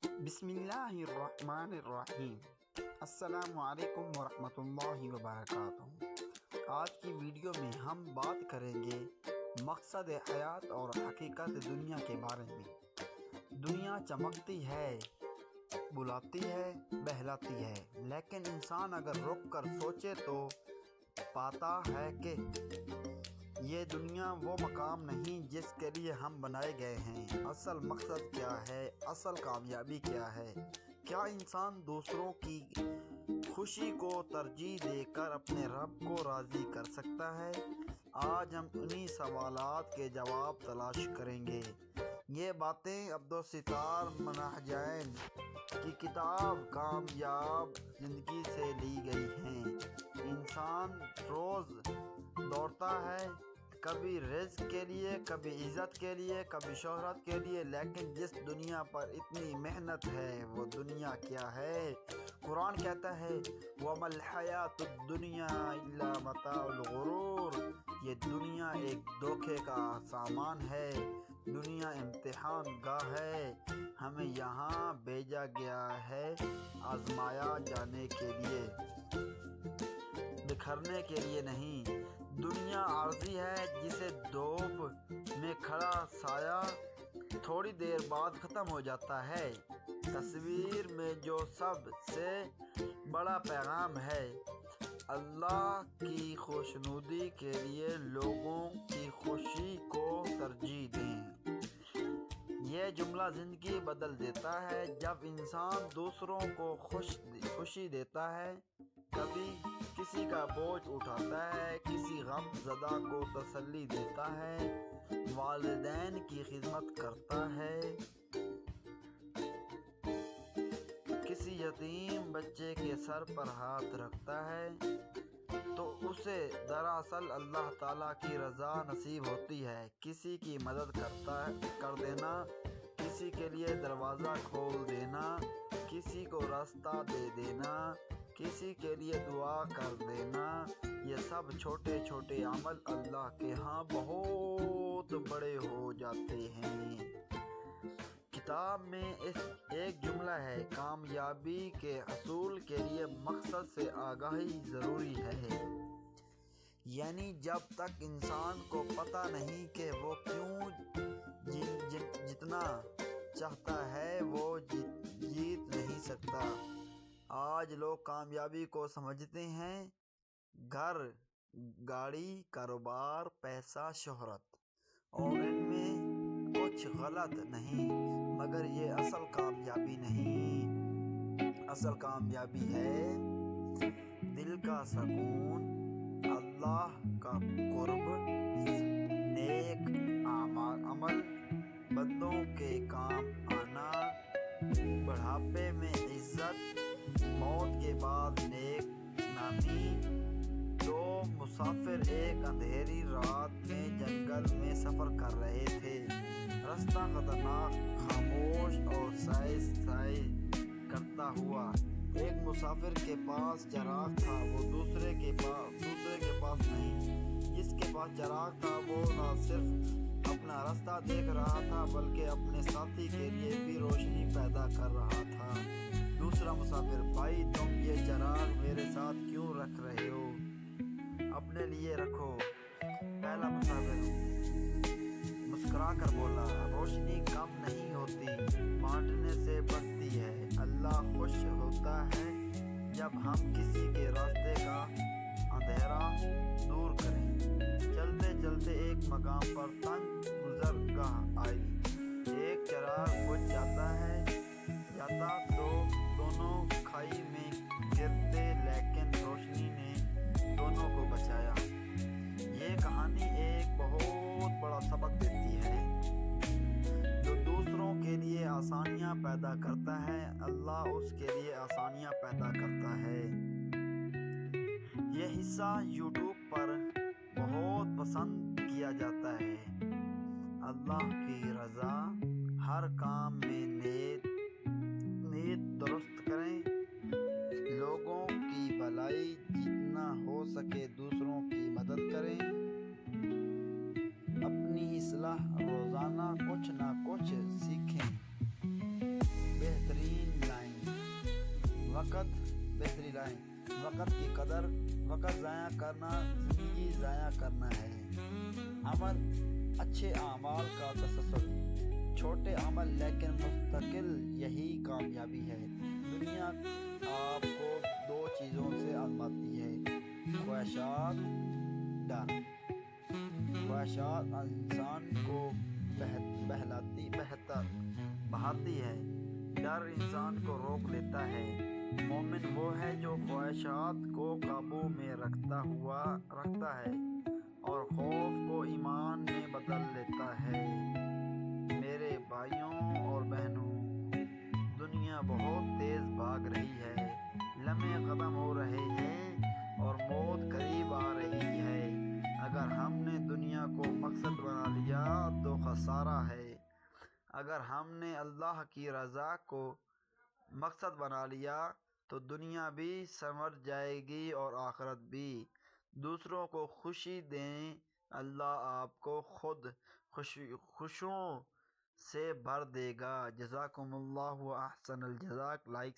بسم اللہ الرحمن الرحیم۔ السلام علیکم ورحمۃ اللہ وبرکاتہ۔ آج کی ویڈیو میں ہم بات کریں گے مقصد حیات اور حقیقت دنیا کے بارے میں۔ دنیا چمکتی ہے، بلاتی ہے، بہلاتی ہے، لیکن انسان اگر رک کر سوچے تو پاتا ہے کہ یہ دنیا وہ مقام نہیں جس کے لیے ہم بنائے گئے ہیں۔ اصل مقصد کیا ہے؟ اصل کامیابی کیا ہے؟ کیا انسان دوسروں کی خوشی کو ترجیح دے کر اپنے رب کو راضی کر سکتا ہے؟ آج ہم انہی سوالات کے جواب تلاش کریں گے۔ یہ باتیں عبدالستار منہجین کی کتاب کامیاب زندگی سے لی گئی ہیں۔ انسان روز دوڑتا ہے، کبھی رزق کے لیے، کبھی عزت کے لیے، کبھی شہرت کے لیے، لیکن جس دنیا پر اتنی محنت ہے وہ دنیا کیا ہے؟ قرآن کہتا ہے وَمَا الْحَيَاةُ الدُّنْيَا إِلَّا مَتَاعُ الْغُرُورِ۔ یہ دنیا ایک دھوکے کا سامان ہے، دنیا امتحان گاہ ہے۔ ہمیں یہاں بھیجا گیا ہے آزمایا جانے کے لیے، بکھرنے کے لیے نہیں۔ دنیا عارضی ہے، جسے دھوپ میں کھڑا سایہ تھوڑی دیر بعد ختم ہو جاتا ہے۔ تصویر میں جو سب سے بڑا پیغام ہے، اللہ کی خوشنودی کے لیے لوگوں کی خوشی کو ترجیح دیں۔ یہ جملہ زندگی بدل دیتا ہے۔ جب انسان دوسروں کو خوشی دیتا ہے، کبھی کسی کا بوجھ اٹھاتا ہے، کسی غم زدہ کو تسلی دیتا ہے، والدین کی خدمت کرتا ہے، کسی یتیم بچے کے سر پر ہاتھ رکھتا ہے، تو اسے دراصل اللہ تعالیٰ کی رضا نصیب ہوتی ہے۔ کسی کی مدد کر دینا، کسی کے لیے دروازہ کھول دینا، کسی کو راستہ دے دینا، کسی کے لیے دعا کر دینا، یہ سب چھوٹے چھوٹے عمل اللہ کے ہاں بہت بڑے ہو جاتے ہیں۔ کتاب میں ایک جملہ ہے، کامیابی کے حصول کے لیے مقصد سے آگاہی ضروری ہے۔ یعنی جب تک انسان کو پتہ نہیں کہ وہ کیوں جتنا چاہتا ہے وہ جیت نہیں سکتا۔ آج لوگ کامیابی کو سمجھتے ہیں گھر، گاڑی، کاروبار، پیسہ، شہرت، اور ان میں کچھ غلط نہیں، مگر یہ اصل کامیابی نہیں۔ اصل کامیابی ہے دل کا سکون، اللہ کا قرب، نیک عمل، بندوں کے کام آنا، بڑھاپے میں عزت، موت کے بعد نیک نامی۔ دو مسافر ایک اندھیری رات میں جنگل میں سفر کر رہے تھے۔ راستہ خطرناک، خاموش اور سائے کرتا ہوا۔ ایک مسافر کے پاس چراغ تھا، وہ دوسرے کے پاس نہیں۔ جس کے پاس چراغ تھا وہ نہ صرف اپنا راستہ دیکھ رہا تھا بلکہ اپنے ساتھی کے لیے بھی روشنی پیدا کر رہا تھا۔ دوسرا مسافر، بھائی تم یہ چراغ میرے ساتھ کیوں رکھ رہے ہو؟ اپنے لیے رکھو۔ پہلا مسافر مسکرا کر بولا، روشنی کم نہیں ہوتی، بانٹنے سے بڑھتی ہے۔ اللہ خوش ہوتا ہے جب ہم کسی کے راستے کا اندھیرا دور کریں۔ چلتے چلتے ایک مقام پر تنگ گزرگاہ آئی۔ ایک چراغ بجھ جاتا تو دونوں کھائی میں گرتے، لیکن روشنی نے دونوں کو بچایا۔ یہ کہانی ایک بہت بڑا سبق دیتی ہے۔ جو دوسروں کے لیے آسانیاں پیدا کرتا ہے، اللہ اس کے لیے آسانیاں پیدا کرتا ہے۔ یہ حصہ یوٹیوب پر بہت پسند کیا جاتا ہے۔ اللہ کی رضا، ہر کام میں نیت درست کریں، لوگوں کی بھلائی، جتنا ہو سکے دوسروں کی مدد کریں، اپنی اصلاح، روزانہ کچھ نہ کچھ سیکھیں، بہترین وقت بہتری لائیں۔ وقت کی قدر، وقت ضائع کرنا زندگی ضائع کرنا ہے۔ عمل، اچھے اعمال کا تسلسل، چھوٹے عمل لیکن مستقل، یہی کامیابی ہے۔ دنیا آپ کو دو چیزوں سے آزماتی ہے، خواہشات، ڈر۔ خواہشات انسان کو بہلاتی ہے، ڈر انسان کو روک لیتا ہے۔ مومن وہ ہے جو خواہشات کو قابو میں رکھتا ہے اور خوف کو ایمان میں بدل لیتا ہے۔ میرے بھائیوں اور بہنوں، دنیا بہت تیز بھاگ رہی ہے، لمحے ختم ہو رہے ہیں اور موت قریب آ رہی ہے۔ اگر ہم نے دنیا کو مقصد بنا لیا تو خسارہ ہے، اگر ہم نے اللہ کی رضا کو مقصد بنا لیا تو دنیا بھی سنور جائے گی اور آخرت بھی۔ دوسروں کو خوشی دیں، اللہ آپ کو خود خوشیوں سے بھر دے گا۔ جزاکم اللہ احسن الجزاء۔ لائک